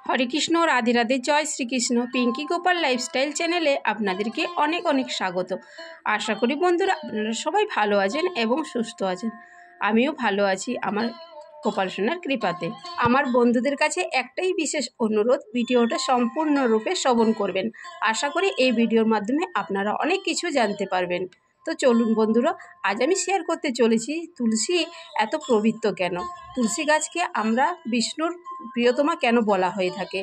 হরে কৃষ্ণ, রাধে রাধে, জয় Shrikrishna. Pinki Gopal lifestyle চ্যানেলে আপনাদেরকে অনেক অনেক স্বাগত। আশা করি বন্ধুরা আপনারা সবাই ভালো আছেন এবং সুস্থ আছেন। আমিও ভালো আছি আমার গোপাল সোনার কৃপাতে। আমার বন্ধুদের কাছে একটাই বিশেষ অনুরোধ, ভিডিওটা সম্পূর্ণরূপে শ্রবণ করবেন। আশা করি এই ভিডিওর মাধ্যমে আপনারা অনেক কিছু জানতে পারবেন। তো চলুন বন্ধুরা, আজ আমি শেয়ার করতে চলেছি তুলসী এত পবিত্র কেন, তুলসী গাছকে আমরা বিষ্ণুর প্রিয়তমা কেন বলা হয়ে থাকে।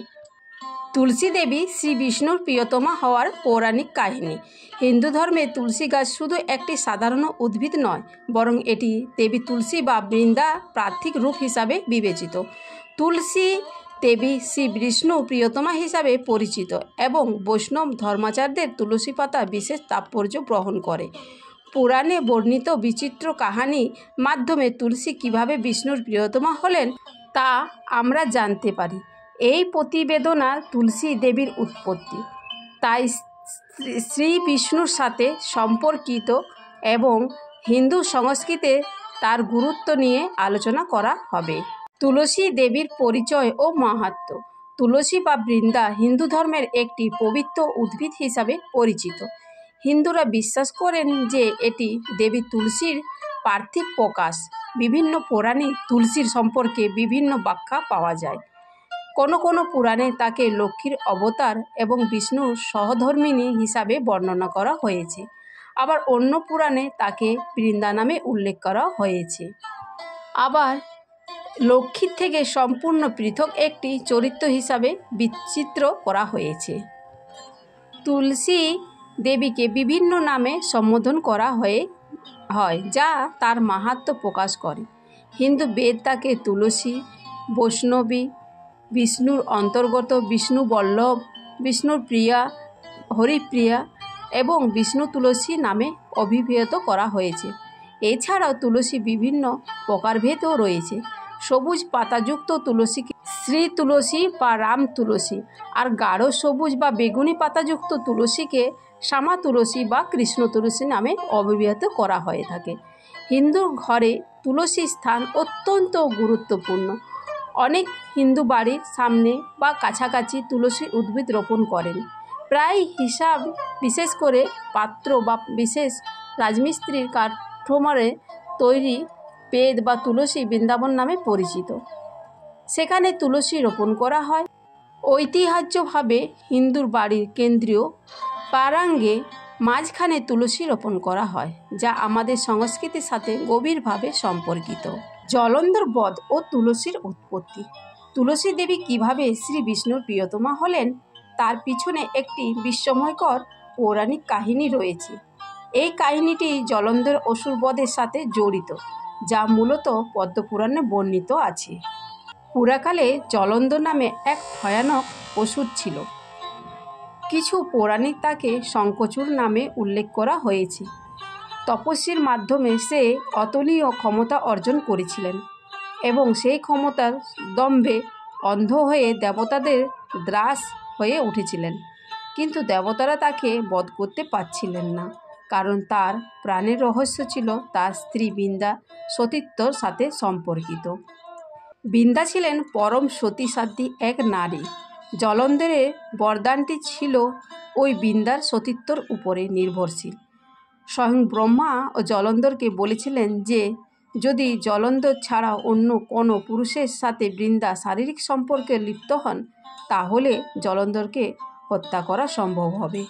তুলসী দেবী শ্রী বিষ্ণুর প্রিয়তমা হওয়ার পৌরাণিক কাহিনী। হিন্দু ধর্মে তুলসী গাছ শুধু একটি সাধারণ উদ্ভিদ নয়, বরং এটি দেবী তুলসী বা বৃন্দা প্রার্থিক রূপ হিসাবে বিবেচিত। তুলসী দেবী শ্রী বিষ্ণু প্রিয়তমা হিসাবে পরিচিত এবং বৈষ্ণব ধর্মাচার্যদের তুলসী পাতা বিশেষ তাৎপর্য বহন করে। পুরাণে বর্ণিত বিচিত্র কাহিনীর মাধ্যমে তুলসী কিভাবে বিষ্ণুর প্রিয়তমা হলেন তা আমরা জানতে পারি। এই প্রতিবেদনা তুলসী দেবীর উৎপত্তি, তাই শ্রী বিষ্ণুর সাথে সম্পর্কিত এবং হিন্দু সংস্কৃতিতে তার গুরুত্ব নিয়ে আলোচনা করা হবে। তুলসী দেবীর পরিচয় ও মাহাত্ম্য। তুলসী বা বৃন্দা হিন্দু ধর্মের একটি পবিত্র উদ্ভিদ হিসাবে পরিচিত। হিন্দুরা বিশ্বাস করেন যে এটি দেবী তুলসীর পার্থিব প্রকাশ। বিভিন্ন পুরাণে তুলসীর সম্পর্কে বিভিন্ন ব্যাখ্যা পাওয়া যায়। কোনো কোনো পুরাণে তাকে লক্ষ্মীর অবতার এবং বিষ্ণুর সহধর্মিণী হিসাবে বর্ণনা করা হয়েছে। আবার অন্য পুরাণে তাকে বৃন্দা নামে উল্লেখ করা হয়েছে। আবার লক্ষ্মীর থেকে সম্পূর্ণ পৃথক একটি চরিত্র হিসাবে বিচিত্র করা হয়েছে। তুলসী দেবীকে বিভিন্ন নামে সম্বোধন করা হয় যা তার মাহাত্ম্য প্রকাশ করে। হিন্দু বেদ তাকে তুলসী, বৈষ্ণবী, বিষ্ণুর অন্তর্গত, বিষ্ণু বল্লভ, বিষ্ণুর প্রিয়া, হরিপ্রিয়া এবং বিষ্ণু তুলসী নামে অভিহিত করা হয়েছে। এছাড়াও তুলসী বিভিন্ন প্রকারভেদও রয়েছে। সবুজ পাতাযুক্ত তুলসীকে শ্রী তুলসী বা রাম তুলসী, আর গাঢ় সবুজ বা বেগুনি পাতাযুক্ত তুলসীকে শ্যামা তুলসী বা কৃষ্ণ তুলসী নামে অভিহিত করা হয়ে থাকে। হিন্দু ঘরে তুলসীর স্থান অত্যন্ত গুরুত্বপূর্ণ। অনেক হিন্দু বাড়ির সামনে বা কাছাকাছি তুলসী উদ্ভিদ রোপণ করেন। প্রায় হিসাব, বিশেষ করে পাত্র বা বিশেষ রাজমিস্ত্রির কাঠমারে তৈরি বেদ বা তুলসী বৃন্দাবন নামে পরিচিত। সেখানে তুলসী রোপণ করা হয়। ঐতিহ্যভাবে হিন্দুর বাড়ির কেন্দ্রীয় প্রাঙ্গণে মাঝখানে তুলসী রোপণ করা হয়, যা আমাদের সংস্কৃতির সাথে গভীরভাবে সম্পর্কিত। জলন্ধর বধ ও তুলসীর উৎপত্তি। তুলসী দেবী কিভাবে শ্রী বিষ্ণুর প্রিয়তমা হলেন তার পিছনে একটি বিস্ময়কর পৌরাণিক কাহিনী রয়েছে। এই কাহিনীটি জলন্ধর অসুর বধের সাথে জড়িত, যা মূলত পদ্মপুরাণে বর্ণিত আছে। পুরাকালে জলন্ধর নামে এক ভয়ানক অসুর ছিল। কিছু পৌরাণিক তাকে শঙ্খচূড় নামে উল্লেখ করা হয়েছে। তপস্যার মাধ্যমে সে অতুলনীয় ক্ষমতা অর্জন করেছিলেন এবং সেই ক্ষমতার দম্ভে অন্ধ হয়ে দেবতাদের দাস হয়ে উঠেছিলেন। কিন্তু দেবতারা তাকে বধ করতে পারছিলেন না, কারণ তার প্রাণের রহস্য ছিল তার স্ত্রী বৃন্দা সতীত্বর সাথে সম্পর্কিত। বৃন্দা ছিলেন পরম সতীসাধ্বী এক নারী। জলন্ধরের বরদানটি ছিল ওই বৃন্দার সতীত্বর উপরে নির্ভরশীল। স্বয়ং ব্রহ্মা ও জলন্ধরকে বলেছিলেন যে যদি জলন্ধর ছাড়া অন্য কোনো পুরুষের সাথে বৃন্দা শারীরিক সম্পর্কে লিপ্ত হন, তাহলে জলন্ধরকে হত্যা করা সম্ভব হবে।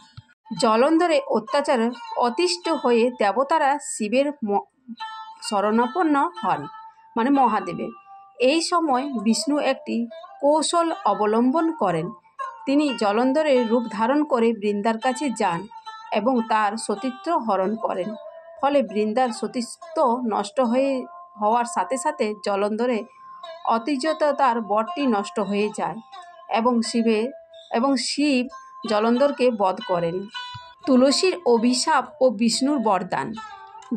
জলন্ধরে অত্যাচারে অতিষ্ঠ হয়ে দেবতারা শিবের শরণাপন্ন হন, মানে মহাদেবের। এই সময় বিষ্ণু একটি কৌশল অবলম্বন করেন। তিনি জলন্ধরের রূপ ধারণ করে বৃন্দার কাছে যান এবং তার সতীত্ব হরণ করেন। ফলে বৃন্দার সতীত্ব নষ্ট হওয়ার সাথে সাথে জলন্ধরে অতীজতার বরটি নষ্ট হয়ে যায় এবং শিব জলন্ধরকে বধ করেন। তুলসীর অভিশাপ ও বিষ্ণুর বরদান।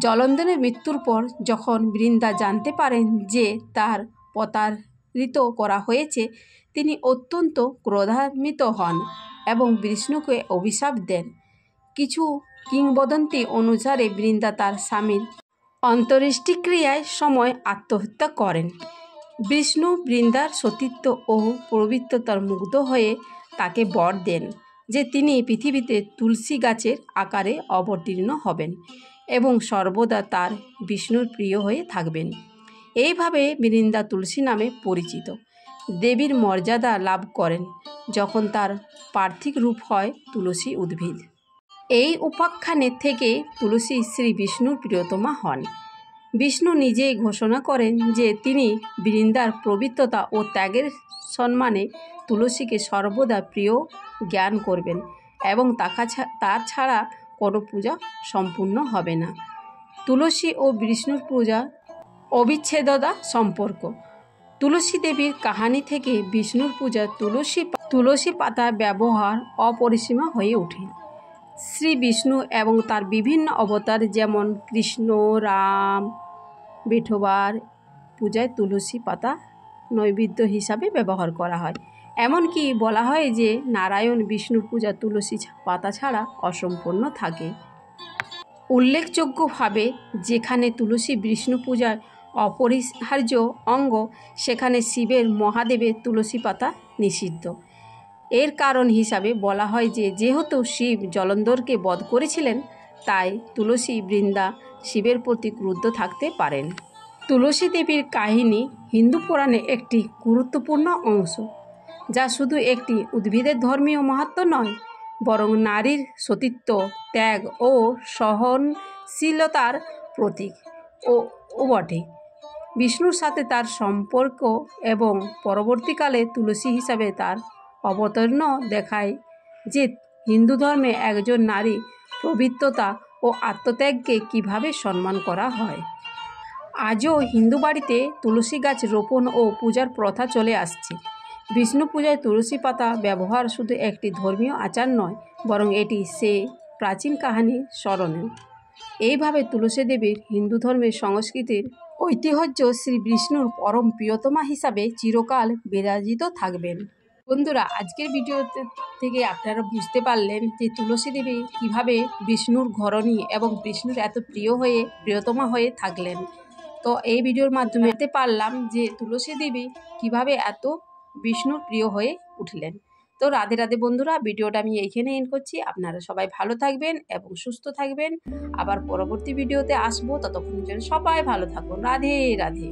জলন্ধরের মৃত্যুর পর যখন বৃন্দা জানতে পারেন যে তার প্রতারিত করা হয়েছে, তিনি অত্যন্ত ক্রোধান্বিত হন এবং বিষ্ণুকে অভিশাপ দেন। কিছু কিংবদন্তি অনুসারে বৃন্দা তার স্বামীর অন্ত্যেষ্টিক্রিয়ার সময় আত্মহত্যা করেন। বিষ্ণু বৃন্দার সতীত্ব ও পবিত্রতার মুগ্ধ হয়ে তাকে বর দেন যে তিনি পৃথিবীতে তুলসী গাছের আকারে অবতীর্ণ হবেন এবং সর্বদা তার বিষ্ণুর প্রিয় হয়ে থাকবেন। এইভাবে বৃন্দা তুলসী নামে পরিচিত দেবীর মর্যাদা লাভ করেন যখন তার পার্থিব রূপ হয় তুলসী উদ্ভিদ। এই উপাখ্যানের থেকে তুলসী শ্রী বিষ্ণুর প্রিয়তমা হন। বিষ্ণু নিজেই ঘোষণা করেন যে তিনি বৃন্দার পবিত্রতা ও ত্যাগের সম্মানে তুলসীকে সর্বদা প্রিয় জ্ঞান করবেন এবং তার ছাড়া কোনো পূজা সম্পূর্ণ হবে না। তুলসী ও বিষ্ণুর পূজা অবিচ্ছেদ্যতা সম্পর্ক। তুলসী দেবীর কাহিনী থেকে বিষ্ণুর পূজা তুলসী পাতা ব্যবহার অপরিসীম হয়ে ওঠে। শ্রী বিষ্ণু এবং তার বিভিন্ন অবতার যেমন কৃষ্ণ, রাম, বিঠোবার পূজায় তুলসী পাতা নৈবেদ্য হিসাবে ব্যবহার করা হয়। এমনকি বলা হয় যে নারায়ণ বিষ্ণুর পূজা তুলসী পাতা ছাড়া অসম্পূর্ণ থাকে। উল্লেখযোগ্যভাবে যেখানে তুলসী বিষ্ণু পূজার অপরিহার্য অঙ্গ, সেখানে শিবের মহাদেবের তুলসী পাতা নিষিদ্ধ। এর কারণ হিসাবে বলা হয় যে যেহেতু শিব জলন্ধরকে বধ করেছিলেন, তাই তুলসী বৃন্দা শিবের প্রতি ক্রুদ্ধ থাকতে পারেন। তুলসী দেবীর কাহিনী হিন্দু পুরাণে একটি গুরুত্বপূর্ণ অংশ, যা শুধু একটি উদ্ভিদের ধর্মীয় মাহাত্ম্য নয়, বরং নারীর সতীত্ব, ত্যাগ ও সহনশীলতার প্রতীক ও বটে। বিষ্ণুর সাথে তার সম্পর্ক এবং পরবর্তীকালে তুলসী হিসাবে তার অবতীর্ণ দেখায় যে হিন্দু ধর্মে একজন নারী পবিত্রতা ও আত্মত্যাগকে কীভাবে সম্মান করা হয়। আজও হিন্দু বাড়িতে তুলসী গাছ রোপণ ও পূজার প্রথা চলে আসছে। বিষ্ণু পূজায় তুলসী পাতা ব্যবহার শুধু একটি ধর্মীয় আচার নয়, বরং এটি সে প্রাচীন কাহিনী স্মরণীয়। এইভাবে তুলসী দেবীর হিন্দু ধর্মের সংস্কৃতির ঐতিহ্য শ্রী বিষ্ণুর পরম প্রিয়তমা হিসাবে চিরকাল বিরাজিত থাকবেন। বন্ধুরা, আজকের ভিডিও থেকে আপনারা বুঝতে পারলেন যে তুলসী দেবী কীভাবে বিষ্ণুর ঘরণী এবং বিষ্ণুর এত প্রিয়তমা হয়ে থাকলেন। তো এই ভিডিওর মাধ্যমে জানতে পারলাম যে তুলসী দেবী কীভাবে এত বিষ্ণুর প্রিয় হয়ে উঠলেন। তো রাধে রাধে বন্ধুরা, ভিডিওটা আমি এইখানে এন্ড করছি। আপনারা সবাই ভালো থাকবেন এবং সুস্থ থাকবেন। আবার পরবর্তী ভিডিওতে আসবো, ততক্ষণ জন্য সবাই ভালো থাকুন। রাধে রাধে।